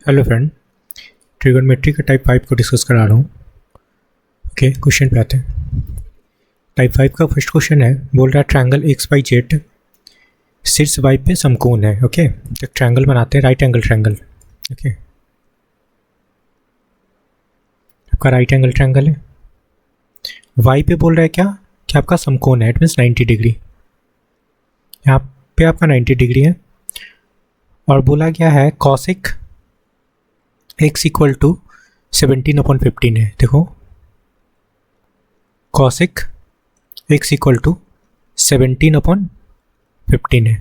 Hello friend, trigonometry का type 5 को discuss करा रहा हूँ। ओके, क्वेश्चन पे आते हैं। टाइप 5 का फर्स्ट क्वेश्चन है, बोल रहा है ट्रायंगल एक्स बाई जेड शीर्ष वाई पे समकोण है। ओके, एक ट्रायंगल बनाते हैं, राइट एंगल ट्रायंगल। ओके, आपका राइट एंगल ट्रायंगल है, वाई पे बोल रहा है क्या कि आपका समकोण है, इट मीन्स 90 डिग्री। यहाँ पे आपका 90 डिग्री है और बोला गया है कॉसिक x इक्वल टू 17/15 है। देखो, कॉसिक x इक्वल टू 17/15 है।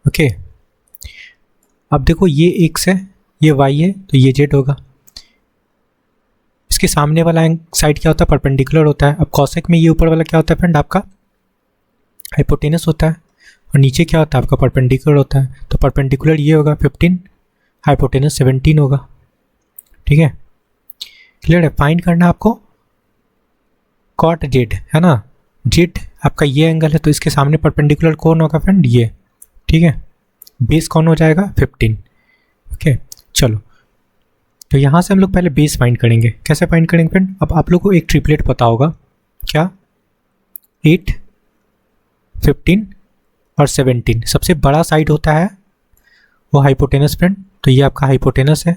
ओके, अब देखो ये x है, ये y है, तो ये z होगा। इसके सामने वाला साइड क्या होता है, परपेंडिकुलर होता है। अब कॉसिक में ये ऊपर वाला क्या होता है फ्रेंड, आपका हाइपोटेनस होता है, और नीचे क्या होता है आपका परपेंडिकुलर होता है। तो परपेंडिकुलर ये होगा 15, हाइपोटेनस 17 होगा। ठीक है, क्लियर है। फाइंड करना आपको कॉट जेड, है ना। जेड आपका ये एंगल है, तो इसके सामने परपेंडिकुलर कौन होगा फ्रेंड, ये। ठीक है, बेस कौन हो जाएगा 15। ओके, चलो, तो यहाँ से हम लोग पहले बेस फाइंड करेंगे। कैसे फाइंड करेंगे फ्रेंड, अब आप लोग को एक ट्रिपलेट पता होगा, क्या, 8, 15 और 17। सबसे बड़ा साइड होता है वो हाइपोटेनस फ्रेंड, तो ये आपका हाइपोटेनस है।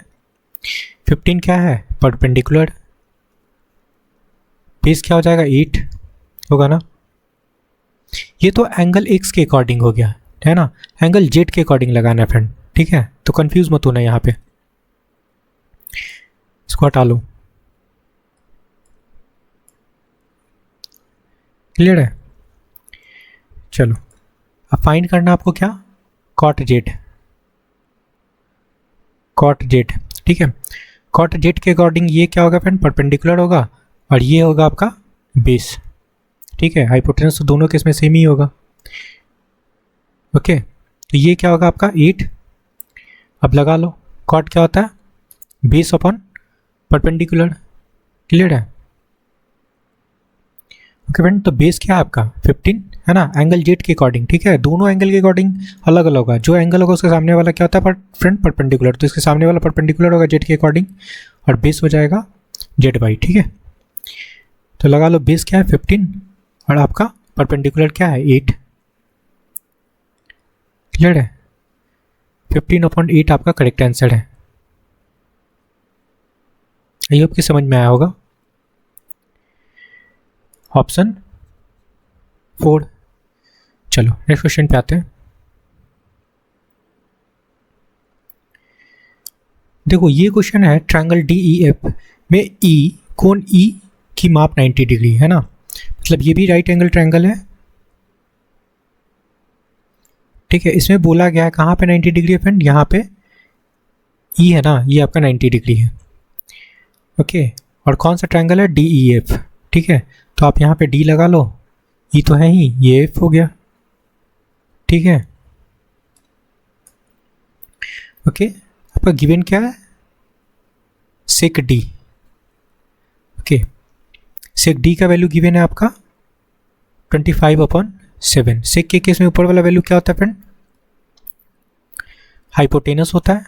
15 क्या है, परपेंडिकुलर। बेस क्या हो जाएगा, 8 होगा ना। ये तो एंगल एक्स के अकॉर्डिंग हो गया, है ना। एंगल जेड के अकॉर्डिंग लगाना है फ्रेंड, ठीक है। तो कंफ्यूज मत होना यहाँ पे, इसको हटा लो। क्लियर है, चलो अब फाइंड करना आपको क्या, कॉट जेड। कॉट जेड, ठीक है। कॉट जेड के अकॉर्डिंग ये क्या होगा फ्रेंड, परपेंडिकुलर होगा, और ये होगा आपका बेस। ठीक है, हाइपोटेनस तो दोनों केस में सेम ही होगा। ओके, तो ये क्या होगा आपका 8। अब लगा लो, कॉट क्या होता है, बेस अपॉन परपेंडिकुलर। क्लियर है। ओके फ्रेंड, तो बेस क्या है आपका 15, है ना, एंगल जेड के अकॉर्डिंग। ठीक है, दोनों एंगल के अकॉर्डिंग अलग अलग होगा। जो एंगल होगा उसके सामने वाला क्या होता है फ्रेंड, परपेंडिकुलर। तो इसके सामने वाला परपेंडिकुलर होगा जेड के अकॉर्डिंग, और बेस हो जाएगा जेड वाई। ठीक है, तो लगा लो बेस क्या है 15 और आपका परपेंडिकुलर क्या है 8। क्लियर है, 15/8 आपका करेक्ट आंसर है। आई होप कि समझ में आया होगा। ऑप्शन 4। चलो नेक्स्ट क्वेश्चन पे आते हैं। देखो ये क्वेश्चन है, ट्रायंगल DEF में ई कोण ई की माप 90 डिग्री, है ना। मतलब ये भी राइट एंगल ट्रायंगल है। ठीक है, इसमें बोला गया है कहाँ पे 90 डिग्री है फ्रेंड, यहाँ पे ई है ना, ये आपका 90 डिग्री है। ओके, और कौन सा ट्रायंगल है, DEF। ठीक है, तो आप यहाँ पे डी लगा लो, ई तो है ही, ये एफ हो गया। ठीक है, ओके, आपका गिवन क्या है, सेक डी। ओके, सेक डी का वैल्यू गिवन है आपका 25/7। सेक के केस में ऊपर वाला वैल्यू क्या होता है फ्रेंड, हाइपोटेनस होता है।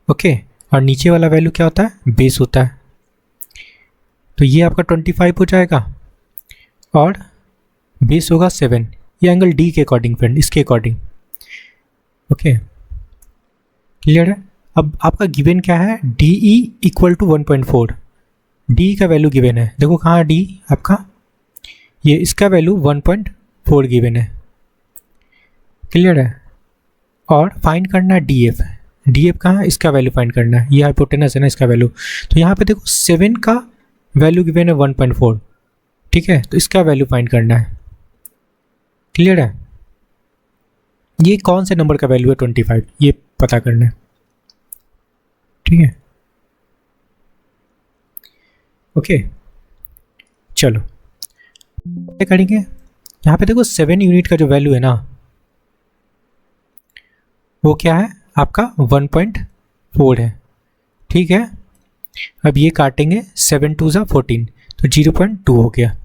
ओके, और नीचे वाला वैल्यू क्या होता है, बेस होता है। तो ये आपका 25 हो जाएगा और बेस होगा 7। ये एंगल डी के अकॉर्डिंग फ्रेंड, इसके अकॉर्डिंग। ओके, क्लियर है। अब आपका गिवन क्या है, DE इक्वल टू 1.4। डी का वैल्यू गिवन है, देखो कहाँ डी आपका, ये इसका वैल्यू 1.4 गिवन है। क्लियर है, और फाइंड करना है DF। DF कहाँ है, इसका वैल्यू फाइंड करना है, ये हाइपोटेनस है ना, इसका वैल्यू। तो यहाँ पे देखो 7 का वैल्यू गिवन है 1.4। ठीक है, तो इसका वैल्यू फाइंड करना है। क्लियर है, ये कौन से नंबर का वैल्यू है 25, ये पता करना है। ठीक है, ओके, चलो क्या करेंगे, यहाँ पे देखो 7 यूनिट का जो वैल्यू है ना, वो क्या है आपका 1.4 है। ठीक है, अब ये काटेंगे, 7 2 ज़ा 14, तो 0.2 हो गया।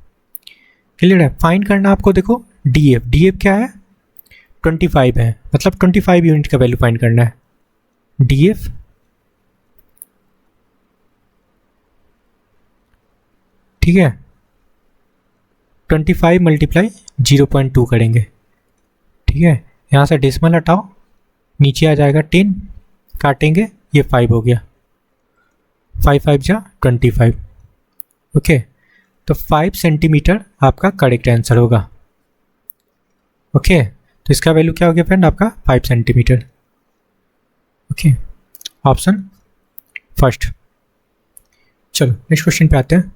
क्लियर है। फाइंड करना आपको, देखो DF। DF क्या है 25 है, मतलब 25 यूनिट का वैल्यू फाइंड करना है। DF ठीक है, 25 मल्टीप्लाई 0.2 करेंगे। ठीक है, यहाँ से डेसिमल हटाओ, नीचे आ जाएगा 10, काटेंगे, ये 5 हो गया, 5 5 जा 25। ओके, तो 5 सेंटीमीटर आपका करेक्ट आंसर होगा। ओके, तो इसका वैल्यू क्या हो गया फ्रेंड आपका 5 सेंटीमीटर। Okay, option first. चलो नेक्स्ट क्वेश्चन पे आते हैं।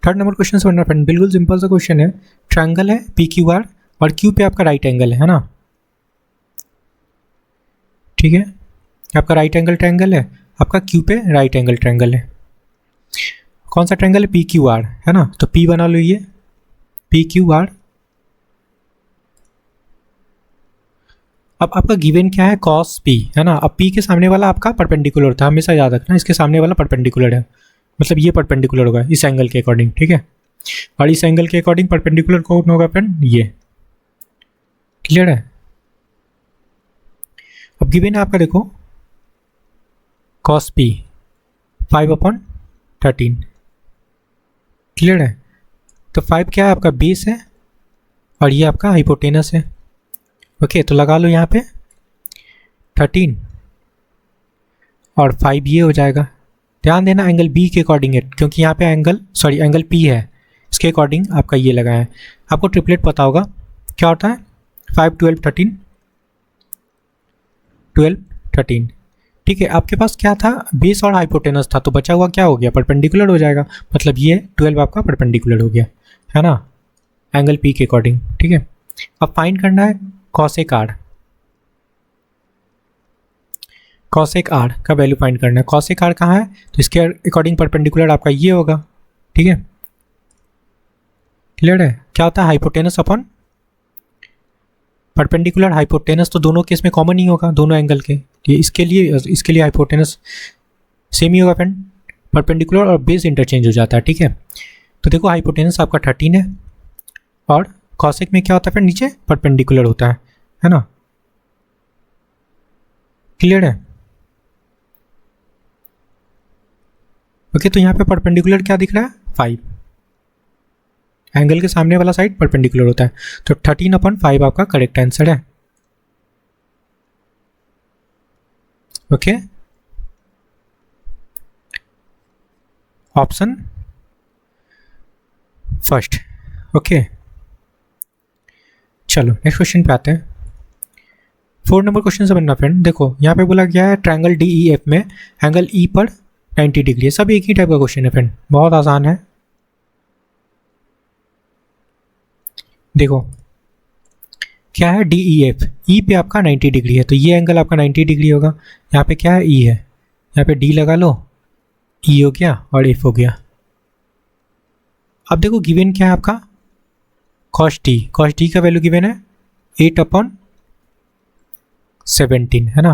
थर्ड नंबर क्वेश्चन से बनना फ्रेंड, बिल्कुल सिंपल सा क्वेश्चन है। ट्रायंगल है PQR और Q पे आपका राइट एंगल है ना। ठीक है, आपका राइट एंगल ट्रायंगल है, आपका Q पे राइट एंगल ट्रायंगल है। कौन सा ट्रायंगल है? PQR है ना, तो P बना लो, ये PQR। अब आपका गिवन क्या है? cos P है ना। अब P के सामने वाला आपका परपेंडिकुलर था, हमेशा याद रखना, इसके सामने वाला परपेंडिकुलर है, मतलब ये परपेंडिकुलर होगा इस एंगल के अकॉर्डिंग। ठीक है, और इस एंगल के अकॉर्डिंग परपेंडिकुलर कौन होगा फ्रेंड? ये। क्लियर है? अब गिवन है आपका, देखो cos P 5/13। क्लियर है? तो 5 क्या है आपका? बेस है, और ये आपका हाइपोटेनस है। ओके, तो लगा लो यहाँ पे 13 और 5 ये हो जाएगा। ध्यान देना एंगल B के अकॉर्डिंग है, क्योंकि यहाँ पे एंगल P है, इसके अकॉर्डिंग आपका ये लगा है। आपको ट्रिपलेट पता होगा क्या होता है? 5 12 13 12 13। ठीक है, आपके पास क्या था? बेस और हाइपोटेनस था, तो बचा हुआ क्या हो गया? परपेंडिकुलर हो जाएगा, मतलब ये 12 आपका परपेंडिकुलर हो गया, है ना, एंगल P के अकॉर्डिंग। ठीक है, अब फाइंड करना है cosec R। cosec R का वैल्यू फाइंड करना है। cosec R कहाँ है? तो इसके अकॉर्डिंग परपेंडिकुलर आपका ये होगा। ठीक है, क्लियर है? क्या होता है? Hypotenuse upon perpendicular. हाइपोटेनस तो दोनों केस में कॉमन ही होगा, दोनों एंगल के। ये इसके लिए हाइपोटेनस सेम ही होगा फ्रेंड, परपेंडिकुलर और बेस इंटरचेंज हो जाता है। ठीक है, तो देखो हाइपोटेनस आपका 13 है, और कॉसेक में क्या होता है फ्रेंड? नीचे परपेंडिकुलर होता है ना। क्लियर है? ओके, तो यहाँ पे परपेंडिकुलर क्या दिख रहा है? 5। एंगल के सामने वाला साइड परपेंडिकुलर होता है, तो 13/5 आपका करेक्ट आंसर है। Okay, option first. ओके, चलो नेक्स्ट क्वेश्चन पे आते हैं। 4 नंबर क्वेश्चन से बनना फ्रेंड। देखो यहाँ पे बोला गया है ट्रायंगल DEF में एंगल E पर 90 डिग्री है। सब एक ही टाइप का क्वेश्चन है फ्रेंड, बहुत आसान है। देखो क्या है? DEF, E पे आपका 90 डिग्री है, तो ये एंगल आपका 90 डिग्री होगा। यहाँ पे क्या है? E है, यहाँ पे D लगा लो, E हो गया और F हो गया। अब देखो गिवन क्या है आपका? cos D का वैल्यू गिवन है 8/17 है ना।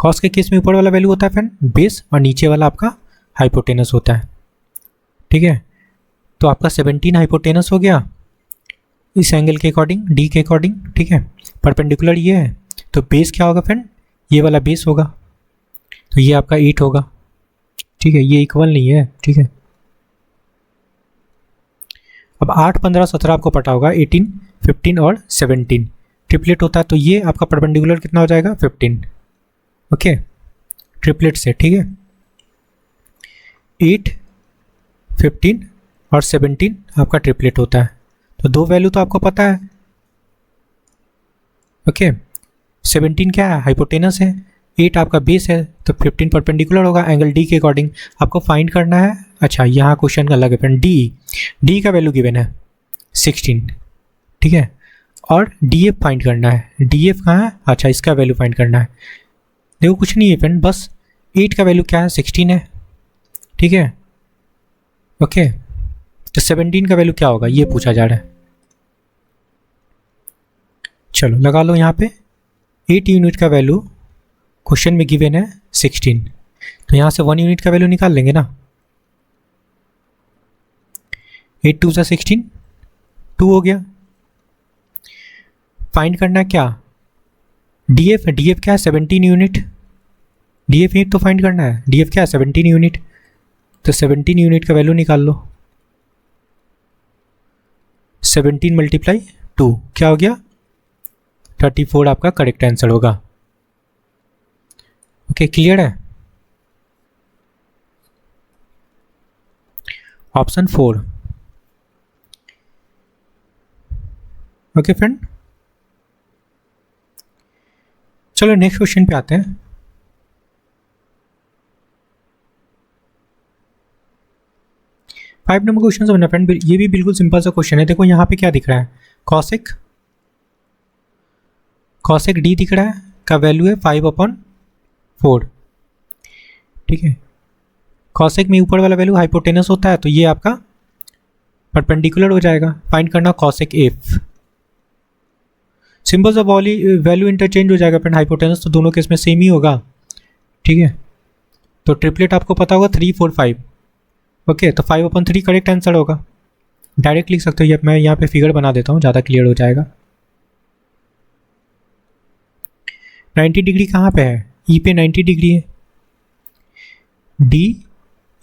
cos के केस में ऊपर वाला वैल्यू होता है फ्रेंड बेस, और नीचे वाला आपका हाइपोटेनस होता है। ठीक है, तो आपका 17 हाइपोटेनस हो गया इस एंगल के अकॉर्डिंग, D के अकॉर्डिंग। ठीक है, परपेंडिकुलर ये है, तो बेस क्या होगा फ्रेंड? ये वाला बेस होगा, तो ये आपका 8 होगा। ठीक है, ये इक्वल नहीं है। ठीक है, अब 8 15 17 आपको पता होगा, 18 15 और 17 ट्रिपलेट होता है, तो ये आपका परपेंडिकुलर कितना हो जाएगा? 15। ओके, ट्रिपलेट से। ठीक है, 8 15 और 17 आपका ट्रिपलेट होता है, तो दो वैल्यू तो आपको पता है। ओके, 17 क्या है? हाइपोटेनस है, 8 आपका बेस है, तो 15 परपेंडिकुलर होगा एंगल D के अकॉर्डिंग। आपको फाइंड करना है, अच्छा यहाँ क्वेश्चन का अलग है फ्रेंड, D का वैल्यू गिवन है 16। ठीक है, और DF फाइंड करना है। DF कहाँ है? अच्छा इसका वैल्यू फाइंड करना है। देखो कुछ नहीं है फ्रेंड, बस 8 का वैल्यू क्या है? 16 है। ठीक है, ओके, तो 17 का वैल्यू क्या होगा ये पूछा जा रहा है। चलो लगा लो यहाँ पे 8 यूनिट का वैल्यू क्वेश्चन में गिवन है 16, तो यहाँ से 1 यूनिट का वैल्यू निकाल लेंगे ना। 8 2 16, 2 हो गया। फाइंड करना है क्या, डीएफ। डीएफ क्या है, 17 यूनिट। डीएफ ही तो फाइंड करना है। डीएफ क्या है, 17 यूनिट। तो 17 यूनिट का वैल्यू निकाल लो। 17 × 2 क्या हो गया, 34 आपका करेक्ट आंसर होगा। ओके, क्लियर है। ऑप्शन 4। ओके फ्रेंड, चलो नेक्स्ट क्वेश्चन पे आते हैं। फाइव नंबर क्वेश्चन समझना फ्रेंड, ये भी बिल्कुल सिंपल सा क्वेश्चन है। देखो यहाँ पे क्या दिख रहा है, कॉसेक डी दिख रहा है, का वैल्यू है 5/4। ठीक है, कॉसेक में ऊपर वाला वैल्यू हाइपोटेनस होता है, तो ये आपका परपेंडिकुलर हो जाएगा। फाइंड करना कॉसेक एफ। सिंपल सा वैल्यू इंटरचेंज हो जाएगा फ्रेंड, हाइपोटेनस तो दोनों केस में सेम ही होगा। ठीक है, तो ट्रिपलेट आपको पता होगा 3, 4, 5। ओके, तो 5/3 करेक्ट आंसर होगा। डायरेक्ट लिख सकते हो, मैं यहाँ पे फिगर बना देता हूँ, ज़्यादा क्लियर हो जाएगा। 90 डिग्री कहाँ पे है, ई पे 90 डिग्री है, डी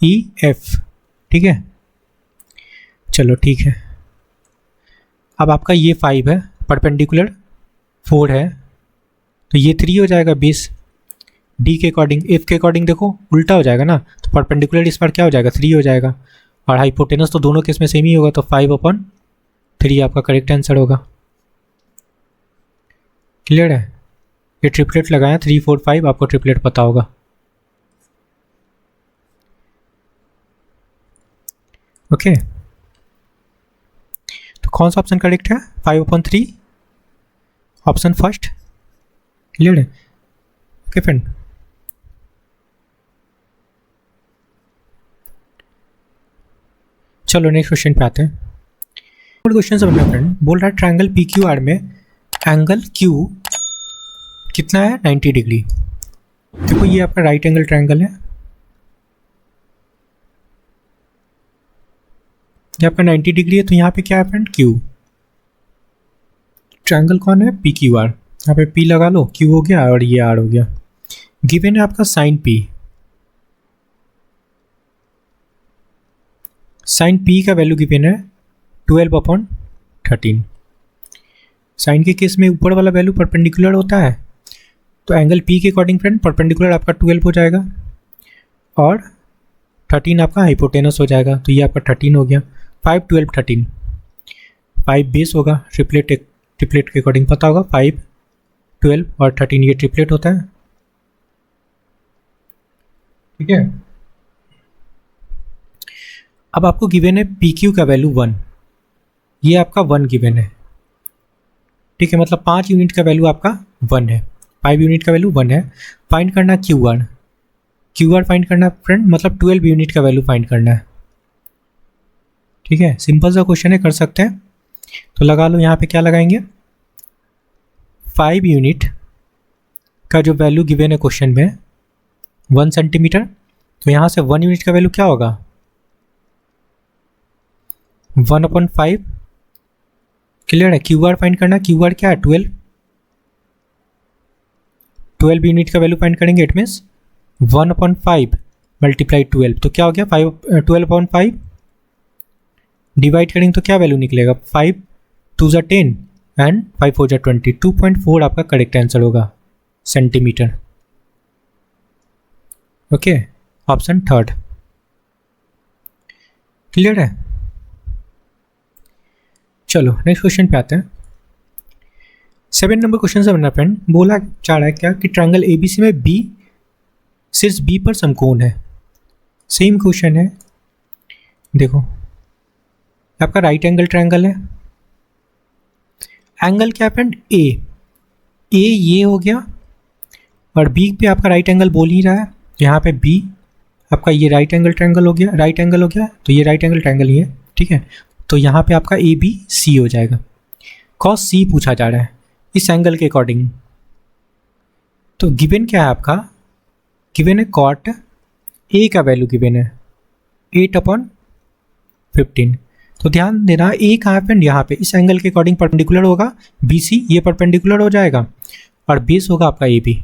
ई एफ। ठीक है, चलो ठीक है। अब आपका ये 5 है, परपेंडिकुलर 4 है, तो ये 3 हो जाएगा 20। डी के अकॉर्डिंग, एफ के अकॉर्डिंग देखो उल्टा हो जाएगा ना, तो परपेंडिकुलर इस बार क्या हो जाएगा, 3 हो जाएगा। और हाइपोटेनस तो दोनों केस में सेम ही होगा, तो 5/3 आपका करेक्ट आंसर होगा। क्लियर है। ये ट्रिपलेट लगाया 3, 4, 5, आपको ट्रिपलेट पता होगा। ओके, तो कौन सा ऑप्शन करेक्ट है, 5/3, ऑप्शन फर्स्ट। क्लियर है। ओके फ्रेंड, चलो नेक्स्ट क्वेश्चन पे आते हैं। क्वेश्चन समझना फ्रेंड, बोल रहा है ट्रायंगल पी क्यू आर में एंगल क्यू कितना है, 90 डिग्री। देखो ये आपका राइट एंगल ट्रायंगल है, ये आपका 90 डिग्री है, तो यहाँ पे क्या है फ्रेंड, क्यू। ट्रायंगल कौन है, पी क्यू आर। यहाँ पे पी लगा लो, क्यू हो गया और ये आर हो गया। गिवन है आपका साइन पी। साइन पी का वैल्यू गिवन है 12/13। साइन के केस में ऊपर वाला वैल्यू परपेंडिकुलर होता है, तो एंगल पी के अकॉर्डिंग फ्रेंड परपेंडिकुलर आपका 12 हो जाएगा और 13 आपका हाइपोटेनस हो जाएगा, तो ये आपका 13 हो गया। 5, 12, 13, 5 बेस होगा, ट्रिपलेट के अकॉर्डिंग पता होगा, 5, 12 और 13 ये ट्रिपलेट होता है। ठीक है, अब आपको गिवन है पी क्यू का वैल्यू 1, ये आपका 1 गिवन है। ठीक है, मतलब 5 यूनिट का वैल्यू आपका 1 है, 5 यूनिट का वैल्यू 1 है। फाइंड करना Q R. Q R find करना फ्रेंड, मतलब 12 यूनिट का वैल्यू फाइंड करना है। ठीक है, सिंपल सा क्वेश्चन है, कर सकते हैं। तो लगा लो, यहाँ पे क्या लगाएंगे, 5 यूनिट का जो वैल्यू गिवन है क्वेश्चन में 1 सेंटीमीटर, तो यहाँ से 1 यूनिट का वैल्यू क्या होगा, 1/5। क्लियर है। क्यू आर फाइंड करना, क्यू आर क्या है, 12 यूनिट का वैल्यू फाइंड करेंगे, इट मीन्स 1/5 × 12, तो क्या हो गया, 12/5 डिवाइड करेंगे तो क्या वैल्यू निकलेगा, 5 2 × 10 एंड 5 4 × 20, 2.4 आपका करेक्ट आंसर होगा, centimetre. Okay, option third. Clear है। चलो नेक्स्ट क्वेश्चन पे आते हैं। 7 नंबर क्वेश्चन से बनना फ्रेंड, बोला चाह रहा है क्या कि ट्रायंगल एबीसी में बी शीर्ष बी पर समकोण है। सेम क्वेश्चन है, देखो आपका राइट एंगल ट्रायंगल है, एंगल क्या है फ्रेंड, ए ये हो गया और बी पे आपका राइट एंगल बोल ही रहा है, यहाँ पे बी आपका ये राइट एंगल ट्रायंगल हो गया, राइट एंगल हो गया, तो ये राइट एंगल ट्रायंगल ही है। ठीक है, तो यहाँ पे आपका ए बी सी हो जाएगा। कॉस सी पूछा जा रहा है इस एंगल के अकॉर्डिंग, तो गिवन क्या है आपका, गिवन है कॉट ए का वैल्यू गिवन है 8/15, तो ध्यान देना ए कहाँ पे, यहाँ पे इस एंगल के अकॉर्डिंग परपेंडिकुलर होगा BC, ये परपेंडिकुलर हो जाएगा और बेस होगा आपका AB।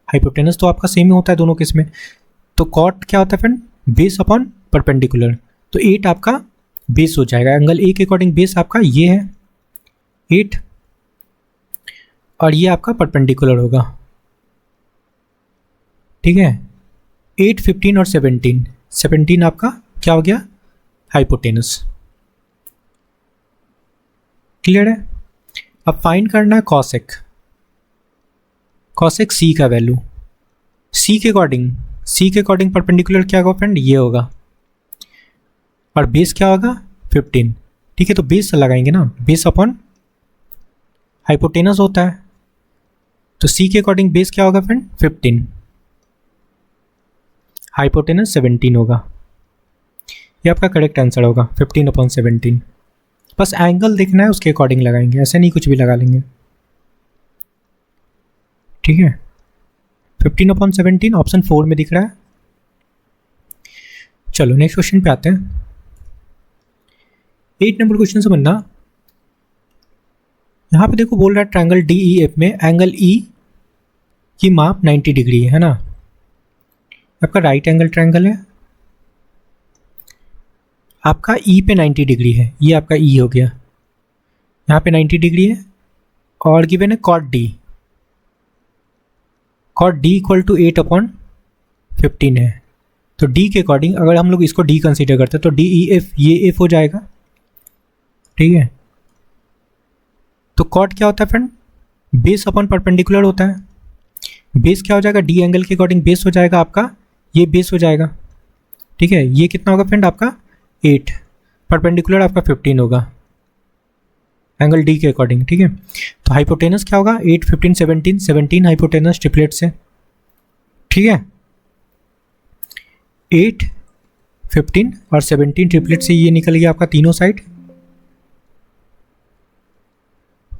हाइपोटेनस तो आपका सेम ही होता है दोनों केस में। तो कॉट क्या होता है फ्रेंड, बेस अपॉन परपेंडिकुलर, तो 8 आपका बेस हो जाएगा। एंगल ए के अकॉर्डिंग बेस आपका ये है 8 और ये आपका परपेंडिकुलर होगा, ठीक है। 8, 15 और 17 आपका क्या हो गया, हाइपोटेनस। क्लियर है। अब फाइंड करना है कॉसेक सी का वैल्यू। सी के अकॉर्डिंग परपेंडिकुलर क्या होगा फ्रेंड, ये होगा और बेस क्या होगा 15, ठीक है। तो बेस लगाएंगे ना, बेस अपॉन हाइपोटेनस होता है, तो सी के अकॉर्डिंग बेस क्या होगा फ्रेंड 15, हाइपोटेनस 17 होगा। ये आपका करेक्ट आंसर होगा 15/17। बस एंगल देखना है उसके अकॉर्डिंग लगाएंगे, ऐसे नहीं कुछ भी लगा लेंगे, ठीक है। 15/17 ऑप्शन 4 में दिख रहा है। चलो नेक्स्ट क्वेश्चन पे आते हैं। 8 नंबर क्वेश्चन से बनना, यहाँ पे देखो बोल रहा है ट्रायंगल DEF में एंगल E की माप 90 डिग्री है ना। आपका राइट एंगल ट्रायंगल है, आपका E पे 90 डिग्री है, ये आपका E हो गया, यहाँ पे 90 डिग्री है और गिवन है कॉट D इक्वल टू 8/15 है। तो D के अकॉर्डिंग अगर हम लोग इसको D कंसीडर करते हैं तो DEF ये F हो जाएगा, ठीक है। तो कॉट क्या होता है फ्रेंड, बेस अपॉन परपेंडिकुलर होता है। बेस क्या हो जाएगा, D एंगल के अकॉर्डिंग बेस हो जाएगा आपका, ये बेस हो जाएगा, ठीक है। ये कितना होगा फ्रेंड आपका 8, परपेंडिकुलर आपका 15 होगा एंगल D के अकॉर्डिंग, ठीक है। तो हाइपोटेनस क्या होगा 8, 15, 17 हाइपोटेनस ट्रिपलेट से, ठीक है। 8, 15 और 17 ट्रिपलेट से ये निकल गया आपका तीनों साइड,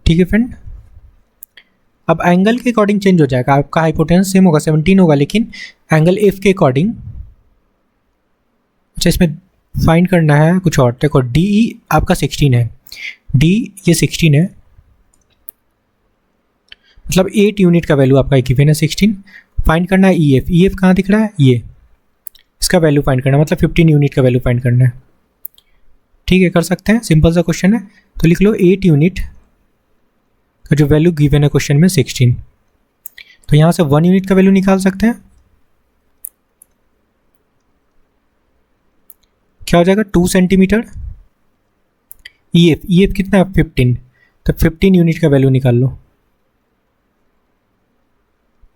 ठीक है फ्रेंड। अब एंगल के अकॉर्डिंग चेंज हो जाएगा, आपका हाइपोटेनस सेम होगा 17 होगा, लेकिन एंगल F के अकॉर्डिंग, अच्छा इसमें फाइंड करना है कुछ और। देखो DE आपका 16 है, D ये 16 है, मतलब 8 यूनिट का वैल्यू आपका गिवन है 16। फाइंड करना है EF कहाँ दिख रहा है, ये इसका वैल्यू फाइंड करना है, मतलब 15 यूनिट का वैल्यू फाइंड करना है, ठीक है। कर सकते हैं, सिंपल सा क्वेश्चन है। तो लिख लो 8 यूनिट का जो वैल्यू गिवन है क्वेश्चन में 16, तो यहाँ से 1 यूनिट का वैल्यू निकाल सकते हैं, क्या हो जाएगा 2 सेंटीमीटर। EF कितना है 15, तो 15 यूनिट का वैल्यू निकाल लो,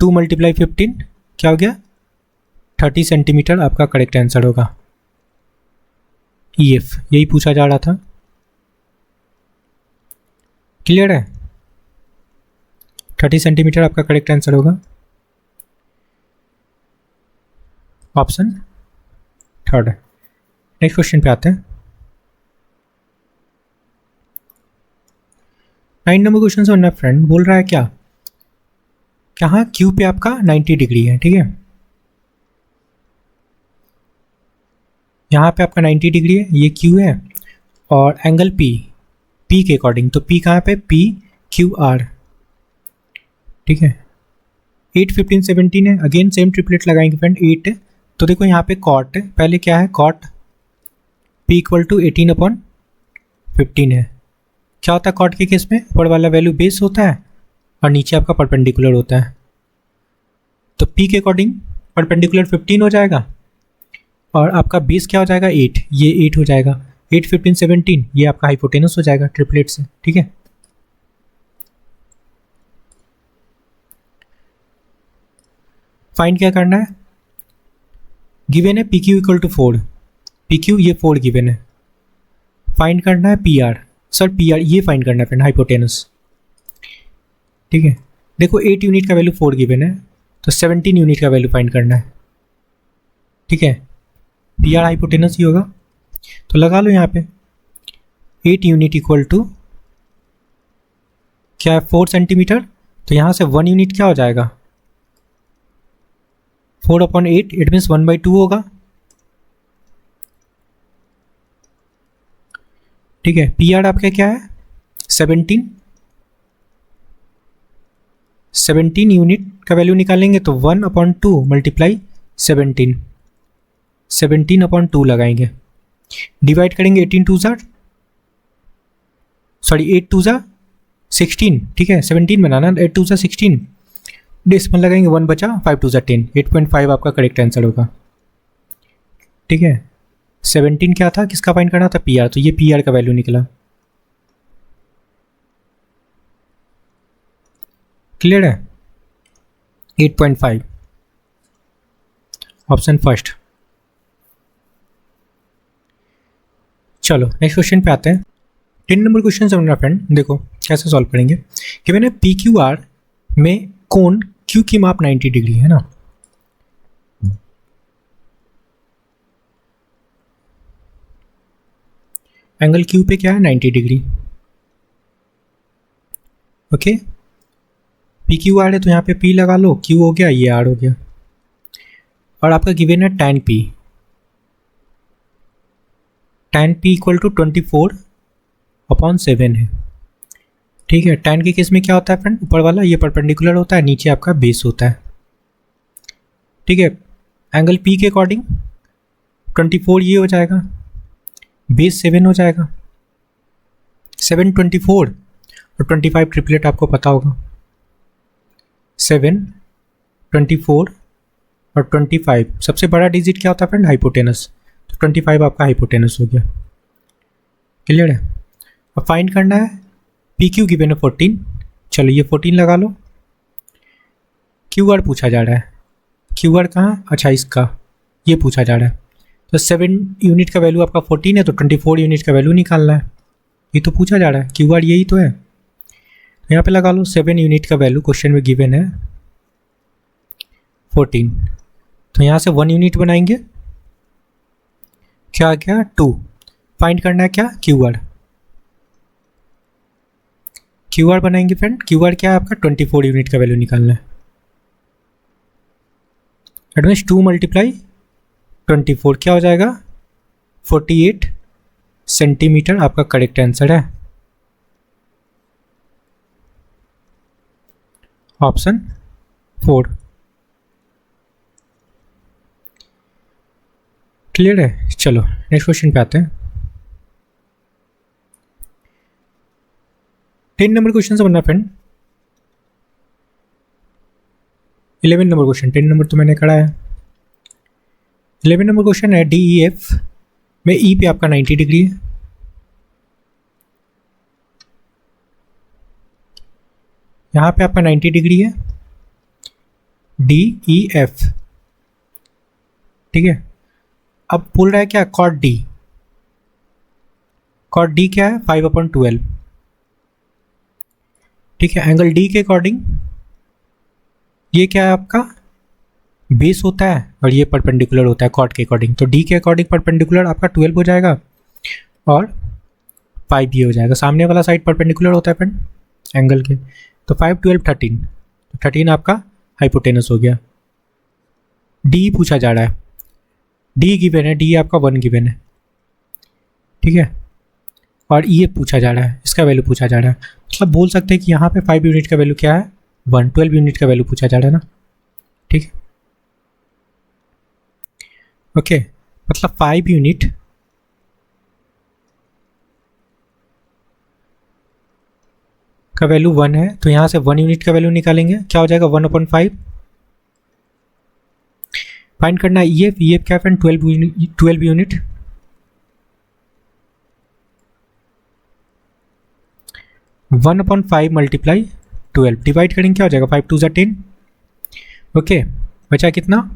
2 × 15 क्या हो गया 30 सेंटीमीटर आपका करेक्ट आंसर होगा। EF यही पूछा जा रहा था, क्लियर है। 30 सेंटीमीटर आपका करेक्ट आंसर होगा, ऑप्शन 3 है। नेक्स्ट क्वेश्चन पे आते हैं। 9 नंबर क्वेश्चन से बनना फ्रेंड, बोल रहा है क्या, यहाँ Q पे आपका 90 डिग्री है, ठीक है। यहाँ पे आपका 90 डिग्री है, ये Q है और एंगल P के अकॉर्डिंग, तो P कहाँ पे PQR, ठीक है। 8, 15, 17 है, अगेन सेम ट्रिपलेट लगाएंगे फ्रेंड 8। तो देखो यहाँ पे कॉट पहले क्या है, कॉट P इक्वल टू 18/15 है। क्या होता है कॉट के केस में, ऊपर वाला वैल्यू बेस होता है और नीचे आपका परपेंडिकुलर होता है। तो P के अकॉर्डिंग परपेंडिकुलर 15 हो जाएगा और आपका बेस क्या हो जाएगा 8, ये 8 हो जाएगा। 8, 15, 17 ये आपका हाइपोटेनस हो जाएगा ट्रिपलेट से, ठीक है। फाइंड क्या करना है, गिवन है PQ इक्वल टू 4, PQ ये 4 गिवन है। फाइंड करना है PR, सर PR ये फाइंड करना है फ्रेंड हाइपोटेनस, ठीक है। देखो 8 यूनिट का वैल्यू 4 गिवन है, तो 17 यूनिट का वैल्यू फाइंड करना है, ठीक है। PR हाइपोटेनस ही होगा, तो लगा लो यहाँ पे 8 यूनिट इक्वल टू क्या है 4 सेंटीमीटर, तो यहाँ से 1 यूनिट क्या हो जाएगा 4/8, इट मीन्स 1/2 होगा, ठीक है, पी आर आपका क्या है 17 यूनिट का वैल्यू निकालेंगे तो 1/2 मल्टीप्लाई 17/2 लगाएंगे, डिवाइड करेंगे 8 2 16, ठीक है 17 बनाना, 8 2 16, डेसिमल लगाएंगे 1 बचा, 5 2 10, 8.5 आपका करेक्ट आंसर होगा। ठीक है, 17 क्या था, किसका फाइंड करना था, पी आर, तो ये पी आर का वैल्यू निकला। क्लियर है, 8.5 ऑप्शन फर्स्ट। चलो नेक्स्ट क्वेश्चन पे आते हैं। 10 नंबर क्वेश्चन है मेरा फ्रेंड, देखो कैसे सॉल्व करेंगे कि मैंने पी क्यू आर में कोण क्यू की माप 90 डिग्री है ना, एंगल क्यू पे क्या है 90 degree. Okay, P Q R है तो यहाँ पे पी लगा लो, क्यू हो गया, ये आर हो गया, और आपका गिवन है tan p, tan p equal to 24/7 है। ठीक है, tan के केस में क्या होता है फ्रेंड, ऊपर वाला ये परपेंडिकुलर होता है, नीचे आपका बेस होता है। ठीक है, एंगल p के अकॉर्डिंग 24 ये हो जाएगा, बेस 7 हो जाएगा, 7 24 और 25 ट्रिपलेट आपको पता होगा, 7 24 और 25 सबसे बड़ा डिजिट क्या होता है फ्रेंड, हाइपोटेनस, तो 25 आपका हाइपोटेनस हो गया। क्लियर है, अब फाइंड करना है पी क्यू गिवन है 14, चलो ये 14 लगा लो, क्यू आर पूछा जा रहा है, क्यू आर कहाँ, अच्छा इसका ये पूछा जा रहा है, तो 7 यूनिट का वैल्यू आपका 14 है तो 24 यूनिट का वैल्यू निकालना है, ये तो पूछा जा रहा है, क्यू आर यही तो है, तो यहाँ पे लगा लो 7 यूनिट का वैल्यू क्वेश्चन में गिवन है 14, तो यहाँ से 1 यूनिट बनाएंगे, क्या क्या 2, फाइंड करना है क्या क्यू आर, क्यू आर बनाएंगे फ्रेंड, क्यू आर क्या है आपका 24 यूनिट का वैल्यू निकालना है, एट मीन्स 2 मल्टीप्लाई 24 क्या हो जाएगा 48 सेंटीमीटर आपका करेक्ट आंसर है, ऑप्शन 4। क्लियर है, चलो नेक्स्ट क्वेश्चन पे आते हैं। 10 नंबर क्वेश्चन से बनना फ्रेंड, 11 नंबर क्वेश्चन, 10 नंबर तो मैंने करा है, 11 नंबर क्वेश्चन है डी ई एफ में ई पे आपका 90 डिग्री है, यहाँ पे आपका 90 डिग्री है, डी ई एफ, ठीक है। अब बोल रहा है क्या, कॉट डी, कॉट डी क्या है 5/12, ठीक है। एंगल डी के अकॉर्डिंग ये क्या है आपका बेस होता है और ये परपेंडिकुलर होता है कॉट के अकॉर्डिंग, तो डी के अकॉर्डिंग परपेंडिकुलर आपका 12 हो जाएगा और 5 ये हो जाएगा, सामने वाला साइड परपेंडिकुलर होता है फ्रेंड एंगल के, तो 5 12 13, तो 13 आपका हाइपोटेनस हो गया। डी पूछा जा रहा है, डी गिवन है, डी आपका 1 गिवन है, ठीक है, और ये पूछा जा रहा है, इसका वैल्यू पूछा जा रहा है, मतलब बोल सकते हैं कि यहाँ पे 5 यूनिट का वैल्यू क्या है 1, 12 यूनिट का वैल्यू पूछा जा रहा है ना, ठीक है। ओके, मतलब 5 यूनिट का वैल्यू 1 है, तो यहाँ से 1 यूनिट का वैल्यू निकालेंगे, क्या हो जाएगा 1/5, फाइंड करना है ई एफ क्या है फ्रेंड 12 यूनिट, 1/5 मल्टीप्लाई 12, डिवाइड करेंगे क्या हो जाएगा 5 2 10, ओके, बचा कितना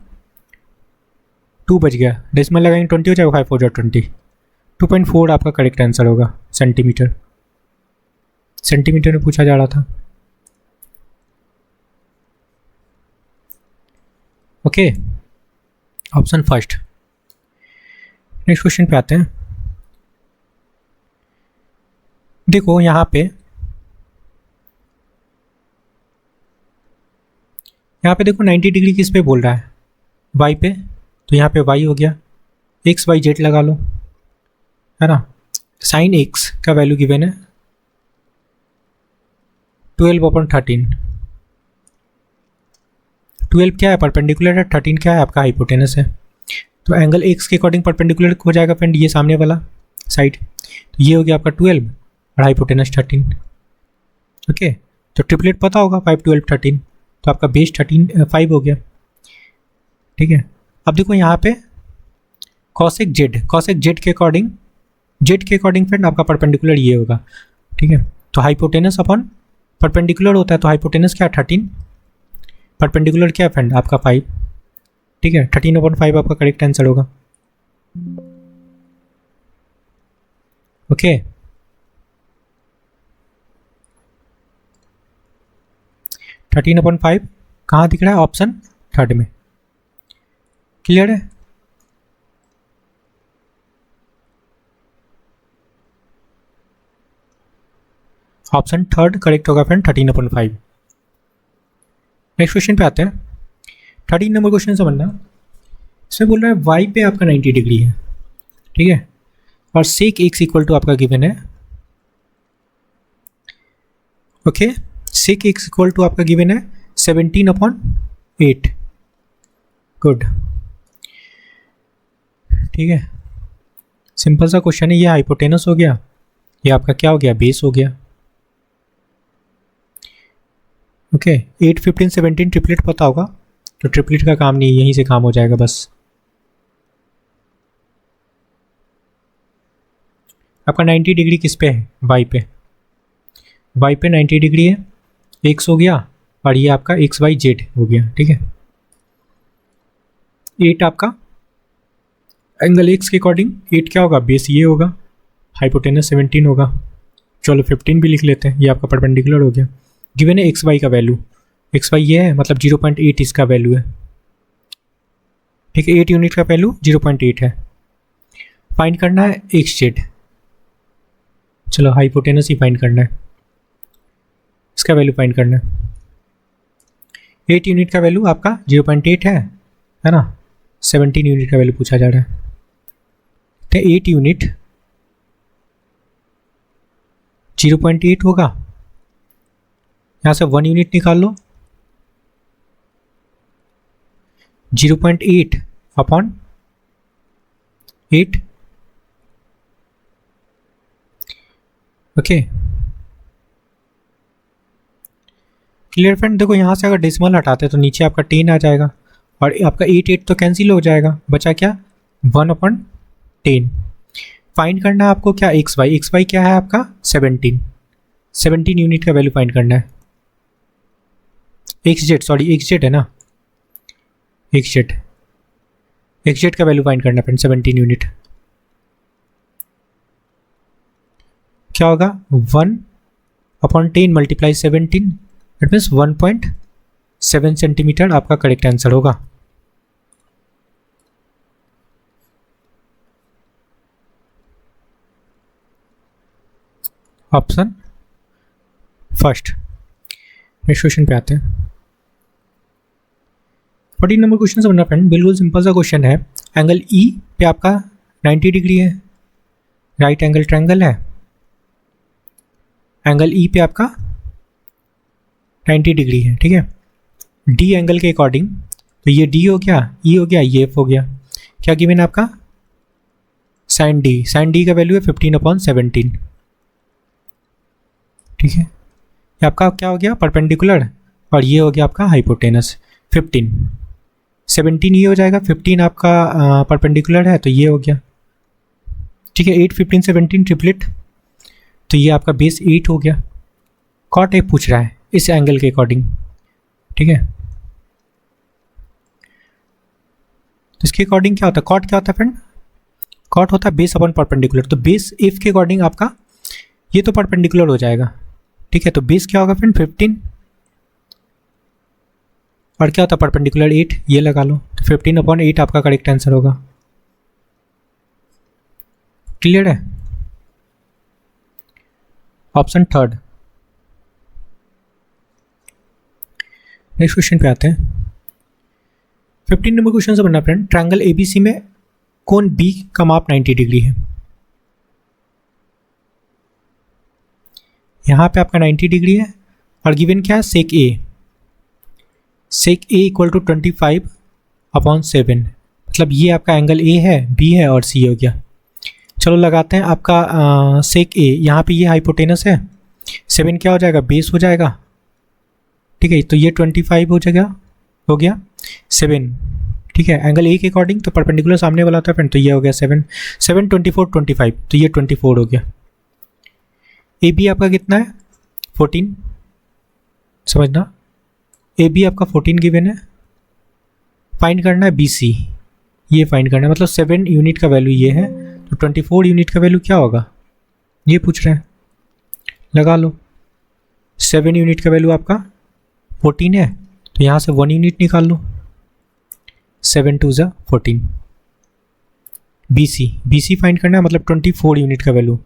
2 बच गया, डेसिमल लगाएंगे 20 हो जाएगा, 5 4 20, 2.4 आपका करेक्ट आंसर होगा, सेंटीमीटर, सेंटीमीटर में पूछा जा रहा था। Okay, option first. Next question पे आते हैं, देखो यहाँ पे देखो 90 डिग्री किस पे बोल रहा है, y पे, तो यहाँ पे y हो गया, x y z लगा लो, है ना, साइन एक्स का वैल्यू गिवन है 12/13। 12 क्या है, परपेंडिकुलर है, 13 क्या है आपका हाइपोटेनस है। तो एंगल एक्स के अकॉर्डिंग परपेंडिकुलर हो जाएगा फ्रेंड ये सामने वाला साइड, तो ये हो गया आपका 12 और हाइपोटेनस 13। ओके, तो ट्रिपलेट पता होगा 5 12 13, तो आपका बेस 5 हो गया। ठीक है, अब देखो यहाँ पे कॉसेक जेड के अकॉर्डिंग फ्रेंड आपका परपेंडिकुलर ये होगा। ठीक है, तो हाइपोटेनस अपॉन परपेंडिकुलर होता है, तो हाइपोटेनस क्या 13, परपेंडिकुलर क्या है फ्रेंड आपका 5। ठीक है, 13/5 आपका करेक्ट आंसर होगा। ओके, 13/5 कहाँ दिख रहा है, ऑप्शन थर्ड में। क्लियर है। ऑप्शन थर्ड करेक्ट होगा फ्रेंड 13/5। नेक्स्ट क्वेश्चन पे आते हैं। 13 नंबर क्वेश्चन समझना, इसमें बोल रहा है वाई पे आपका 90 डिग्री है। ठीक है, और सेक एक्स इक्वल टू आपका गिवन है। Okay, sec X equal to आपका गिवन है 17/8। गुड, ठीक है, सिंपल सा क्वेश्चन है। ये हाइपोटेनस हो गया, ये आपका क्या हो गया, बेस हो गया। ओके, 8 15 17 ट्रिपलेट पता होगा, तो ट्रिपलेट का काम नहीं, यहीं से काम हो जाएगा बस। आपका 90 डिग्री किस पे है, वाई पे। वाई पे 90 डिग्री है, एक्स हो गया, और ये आपका एक्स वाई जेड हो गया। ठीक है, 8 आपका एंगल एक्स के अकॉर्डिंग 8 क्या होगा, बेस ये होगा, हाइपोटेनस 17 होगा। चलो 15 भी लिख लेते हैं, ये आपका परपेंडिकुलर हो गया। गिवन है एक्स वाई का वैल्यू, एक्स वाई ये है, मतलब 0.8 इसका वैल्यू है। ठीक है, 8 यूनिट का वैल्यू 0.8 है। फाइंड करना है एक्स जेड, चलो हाइपोटेनस ही फाइंड करना है, इसका वैल्यू फाइंड करना है। 8 यूनिट का वैल्यू आपका 0.8 है ना। 17 यूनिट का वैल्यू पूछा जा रहा है, तो 8 यूनिट 0.8 होगा, यहाँ से 1 यूनिट निकाल लो, 0.8 अपॉन 8। Okay, clear friend. देखो यहाँ से अगर डेसिमल हटाते हैं तो नीचे आपका 10 आ जाएगा, और आपका 8 तो कैंसिल हो जाएगा, बचा क्या 1/10। फाइंड करना है आपको क्या, एक्स वाई क्या है आपका 17 यूनिट का वैल्यू फाइंड करना है। एक्स जेड है ना, एक्स जेड का वैल्यू फाइंड करना है फ्रेंड 17 यूनिट। क्या होगा 1/10 मल्टीप्लाई 17, इट मीन्स 1.7 सेंटीमीटर आपका करेक्ट आंसर होगा। Option first. नेक्स्ट क्वेश्चन पे आते हैं। 14 नंबर क्वेश्चन समझना फ्रेंड, बिल्कुल सिंपल सा क्वेश्चन है। एंगल ई पे आपका 90 डिग्री है, राइट एंगल ट्रायंगल है। एंगल ई पे आपका 90 डिग्री है। ठीक है, डी एंगल के अकॉर्डिंग, तो ये डी हो गया, ई हो गया, ये एफ हो गया। क्या गिवन है आपका, साइन डी का वैल्यू है 15/17। ठीक है, ये आपका क्या हो गया, परपेंडिकुलर, और ये हो गया आपका हाइपोटेनस 15। 17 ये हो जाएगा, 15 आपका परपेंडिकुलर है, तो ये हो गया। ठीक है, 8 15 17 ट्रिपलेट, तो ये आपका बेस 8 हो गया। कॉट एफ पूछ रहा है इस एंगल के अकॉर्डिंग। ठीक है, तो इसके अकॉर्डिंग क्या होता है, कॉट क्या होता है फ्रेंड, कॉट होता है बेस अपॉन परपेंडिकुलर। तो बेस एफ के अकॉर्डिंग आपका ये तो परपेंडिकुलर हो जाएगा। ठीक है, तो बेस क्या होगा फ्रेंड 15, और क्या होता है परपेंडिकुलर 8, ये लगा लो, तो 15/8 आपका करेक्ट आंसर होगा। क्लियर है, ऑप्शन थर्ड। नेक्स्ट क्वेश्चन पे आते हैं। 15 नंबर क्वेश्चन से बनना फ्रेंड, ट्रायंगल एबीसी में कोण बी का माप 90 डिग्री है। यहाँ पे आपका 90 डिग्री है और गिवन क्या है, सेक ए। सेक ए इक्वल टू 25/7, मतलब ये आपका एंगल ए है, बी है और सी हो गया। चलो लगाते हैं आपका सेक ए, यहाँ पे ये हाइपोटेनस है, 7 क्या हो जाएगा, बेस हो जाएगा। ठीक है, तो ये 25 हो गया 7। ठीक है, एंगल ए के अकॉर्डिंग तो परपेंडिकुलर सामने वाला था फ्रेंड, तो ये हो गया 7 7 24 25, तो ये 24 हो गया। ए बी आपका कितना है, 14, समझना, ए बी आपका 14 गिवन है। फाइंड करना है बी सी, ये फाइंड करना है, मतलब 7 यूनिट का वैल्यू ये है, तो 24 यूनिट का वैल्यू क्या होगा, ये पूछ रहे हैं। लगा लो, 7 यूनिट का वैल्यू आपका 14 है, तो यहाँ से 1 यूनिट निकाल लो, 7 2 ज़ा 14। बी सी फाइंड करना है, मतलब 24 यूनिट का वैल्यू।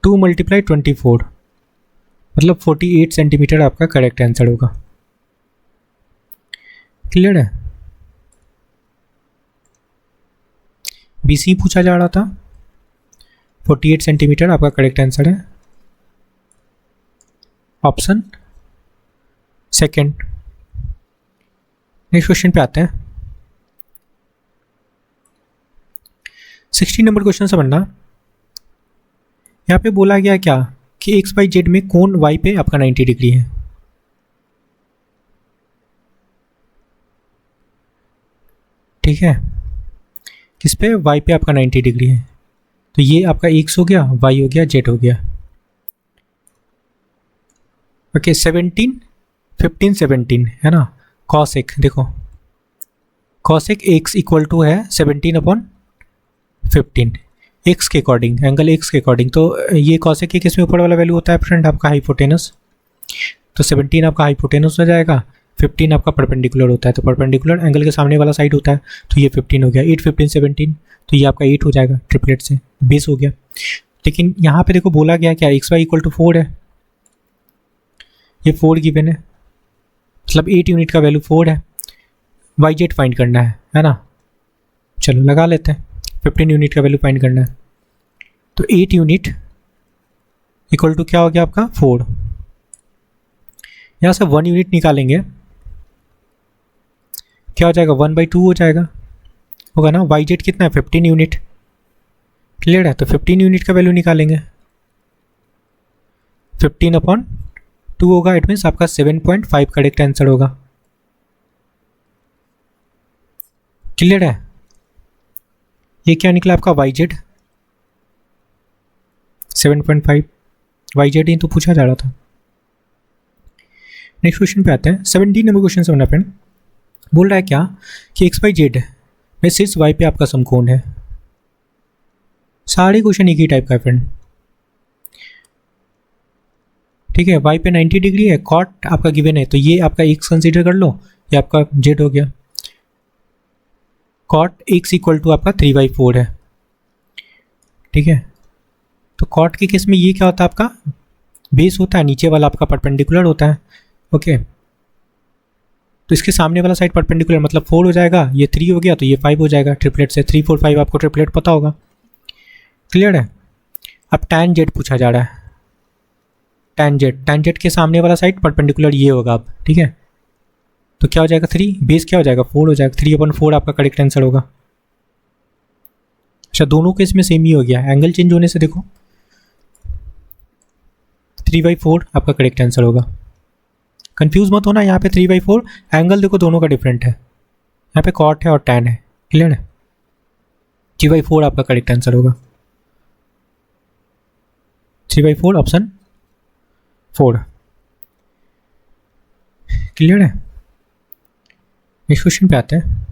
टू मल्टीप्लाई 24, मतलब 48 सेंटीमीटर आपका करेक्ट आंसर होगा। क्लियर है, बी सी पूछा जा रहा था, 48 सेंटीमीटर आपका करेक्ट आंसर है, ऑप्शन सेकंड। नेक्स्ट क्वेश्चन पे आते हैं। 16 नंबर क्वेश्चन समझना। यहाँ पे बोला गया क्या कि एक्स बाई जेड में कोण वाई पे आपका 90 डिग्री है। ठीक है, किस पे, वाई पे आपका 90 डिग्री है, तो ये आपका एक्स हो गया, वाई हो गया, जेड हो गया। ओके, 17 15 17 है ना, कॉस एक, देखो कॉस एक एक्स इक्वल टू है 17/15 एक्स के अकॉर्डिंग, एंगल एक्स के अकॉर्डिंग। तो ये कॉस एक किस में ऊपर वाला वैल्यू होता है फ्रेंड, आपका हाइपोटेनस, तो 17 आपका हाइपोटेनस हो जाएगा, 15 आपका परपेंडिकुलर होता है, तो परपेंडिकुलर एंगल के सामने वाला साइड होता है, तो ये 15 हो गया, 8 15 17, तो ये आपका 8 हो जाएगा, ट्रिपलेट से बेस हो गया। लेकिन यहाँ पे देखो बोला गया क्या, एक्स वाई इक्वल टू 4 है, ये 4 गिवन है, मतलब 8 यूनिट का वैल्यू 4 है, वाई जेड फाइंड करना है ना। चलो लगा लेते हैं, 15 यूनिट का वैल्यू फाइंड करना है, तो 8 यूनिट इक्वल टू क्या हो गया आपका 4, यहाँ से 1 यूनिट निकालेंगे, क्या हो जाएगा 1/2 हो जाएगा, होगा ना। वाई जेड कितना है 15 यूनिट, क्लियर है, तो 15 यूनिट का वैल्यू निकालेंगे, 15/2 होगा, इट मीन्स आपका 7.5 करेक्ट आंसर होगा। क्लियर है, ये क्या निकला आपका वाई जेड 7.5, वाई जेड ही तो पूछा जा रहा था। नेक्स्ट क्वेश्चन पे आते हैं। 17 नंबर क्वेश्चन से फ्रेंड बोल रहा है क्या कि एक्स बाई जेड में शीर्ष वाई पे आपका समकोण है। सारे क्वेश्चन एक ही टाइप का है फ्रेंड, ठीक है। वाई पे 90 डिग्री है, कॉट आपका गिवन है, तो ये आपका एक्स कंसीडर कर लो, ये आपका जेड हो गया। कॉट एक्स इक्वल टू आपका 3/4 है, ठीक है। तो कॉट के केस में ये क्या होता है, आपका बेस होता है, नीचे वाला आपका परपेंडिकुलर होता है, ओके। तो इसके सामने वाला साइड परपेंडिकुलर, मतलब 4 हो जाएगा, ये 3 हो गया, तो ये 5 हो जाएगा, ट्रिपलेट से 3 4 5 आपको ट्रिपलेट पता होगा। क्लियर है। अब टैन जेड पूछा जा रहा है, टैन जेड के सामने वाला साइड परपेंडिकुलर ये होगा अब, ठीक है। तो क्या हो जाएगा 3, बेस क्या हो जाएगा 4 हो जाएगा, 3/4 आपका करेक्ट आंसर होगा। अच्छा, दोनों केस में सेम ही हो गया, एंगल चेंज होने से देखो 3/4 आपका करेक्ट आंसर होगा। कंफ्यूज मत होना, यहाँ पे 3/4 एंगल देखो दोनों का डिफरेंट है, यहाँ पे कॉट है और टैन है, क्लियर है। 3/4 आपका करेक्ट आंसर होगा, 3/4 ऑप्शन 4, क्लियर है। नेक्स्ट क्वेश्चन पे आते हैं।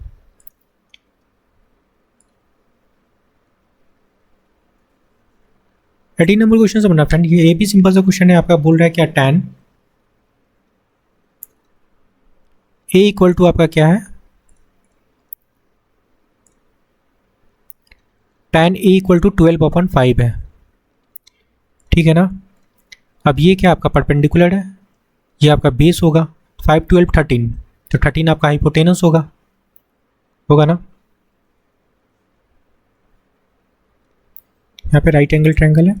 एटीन नंबर क्वेश्चन से बना फ्रेंड, ये भी सिंपल सा क्वेश्चन है आपका, बोल रहा है क्या टैन ए इक्वल टू आपका क्या है, टैन ए इक्वल टू 12/5 है, ठीक है ना। अब ये क्या आपका परपेंडिकुलर है, ये आपका बेस होगा, 5 12 13, तो 13 आपका हाइपोटेनस होगा ना। यहाँ पे राइट एंगल ट्रायंगल है,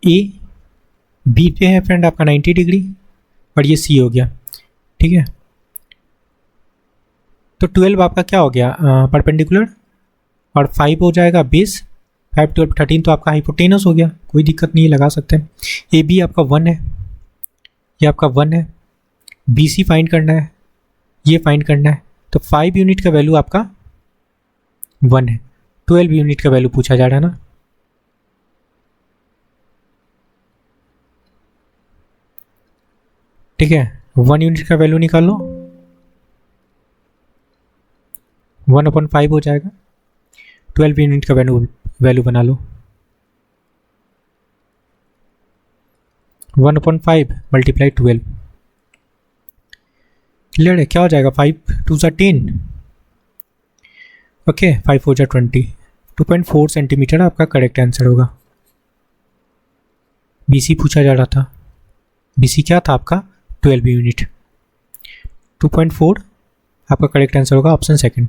ए बी पे है फ्रेंड आपका 90 डिग्री और ये सी हो गया, ठीक है। तो 12 आपका क्या हो गया परपेंडिकुलर और 5 हो जाएगा बेस, 5 12 13 तो आपका हाइपोटेनस हो गया, कोई दिक्कत नहीं है, लगा सकते हैं। ए बी आपका 1 है, ये आपका 1 है, बी सी फाइंड करना है, ये फाइंड करना है। तो 5 यूनिट का वैल्यू आपका 1 है, 12 यूनिट का वैल्यू पूछा जा रहा है ना। ठीक है, 1 यूनिट का वैल्यू निकाल लो, 1/5 हो जाएगा, 12 यूनिट का वैल्यू बना लो, 1/5 मल्टीप्लाई 12, क्लियर है। क्या हो जाएगा, 5 2 10, ओके 5 हो जाए 20, 2.4 सेंटीमीटर आपका करेक्ट आंसर होगा। BC पूछा जा रहा था, BC क्या था आपका 12 यूनिट, 2.4 आपका करेक्ट आंसर होगा, ऑप्शन सेकंड।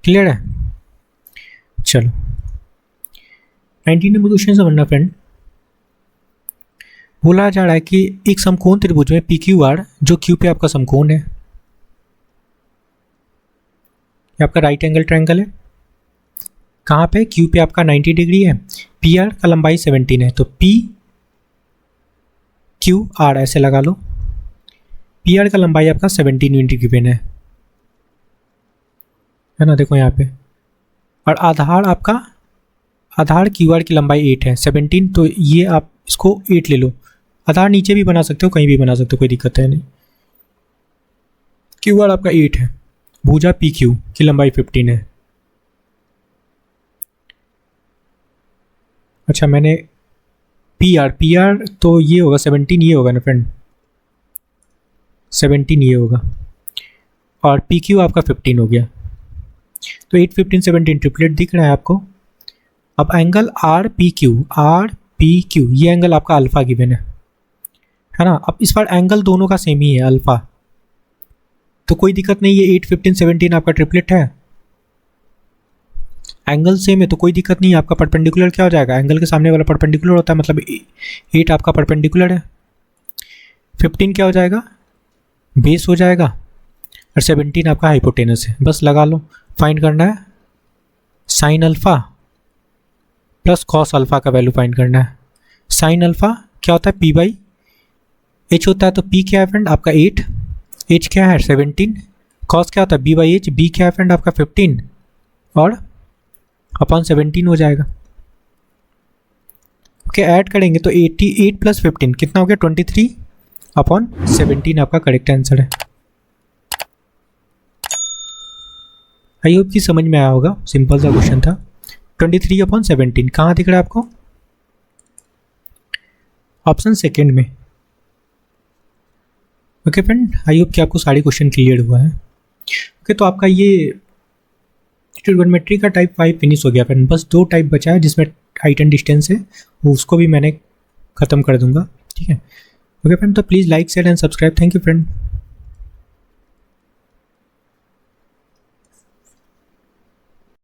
क्लियर है। चलो 19 नंबर क्वेश्चन समझना फ्रेंड। बोला जा रहा है कि एक समकोण त्रिभुज में PQR जो Q पे आपका समकोण है, ये आपका राइट एंगल ट्रायंगल है, कहाँ पे Q पे आपका 90 डिग्री है, PR का लंबाई 17 है, तो PQR ऐसे लगा लो, PR का लंबाई आपका 17 यूनिट गिवन है ना, देखो यहाँ पे। और आधार QR की लंबाई 8 है, 17 तो ये आप इसको 8 ले लो, आधार नीचे भी बना सकते हो, कहीं भी बना सकते हो, कोई दिक्कत है नहीं। QR आपका 8 है, भुजा PQ की लंबाई 15 है। अच्छा मैंने PR तो ये होगा 17, ये होगा ना फ्रेंड, 17 ये होगा, और PQ आपका 15 हो गया, तो 8 15 17 ट्रिपलेट दिख रहा है आपको। अब एंगल RPQ ये एंगल आपका अल्फा गिवन है ना। अब इस बार एंगल दोनों का सेम ही है अल्फा, तो कोई दिक्कत नहीं है, 8 15 17 आपका ट्रिपलेट है, एंगल सेम है तो कोई दिक्कत नहीं है। आपका परपेंडिकुलर क्या हो जाएगा, एंगल के सामने वाला परपेंडिकुलर होता है, मतलब 8 आपका परपेंडिकुलर है, 15 क्या हो जाएगा बेस हो जाएगा, और 17 आपका हाइपोटेनस है। बस लगा लो, फाइंड करना है sine alpha plus cos alpha का वैल्यू फाइंड करना है। साइन अल्फा क्या होता है P/H होता है, तो P क्या है फ्रेंड आपका 8, H क्या है 17, कॉस क्या होता है B/H, B क्या है फ्रेंड आपका 15 और अपॉन 17 हो जाएगा। ओके ऐड करेंगे तो 88 प्लस 15 कितना हो गया 23/17 आपका करेक्ट आंसर है। आई होप कि समझ में आया होगा, सिंपल सा क्वेश्चन था। 23/17 कहाँ दिख रहा है आपको, ऑप्शन सेकेंड में। ओके फ्रेंड, आई होप कि आपको सारे क्वेश्चन क्लियर हुआ है। ओके तो आपका ये ट्रिगोनोमेट्री का टाइप 5 फिनिश हो गया फ्रेंड, बस 2 टाइप बचा है जिसमें हाइट एंड डिस्टेंस है, वो उसको भी मैंने ख़त्म कर दूंगा, ठीक है। ओके फ्रेंड, तो please like share and subscribe, thank you friend.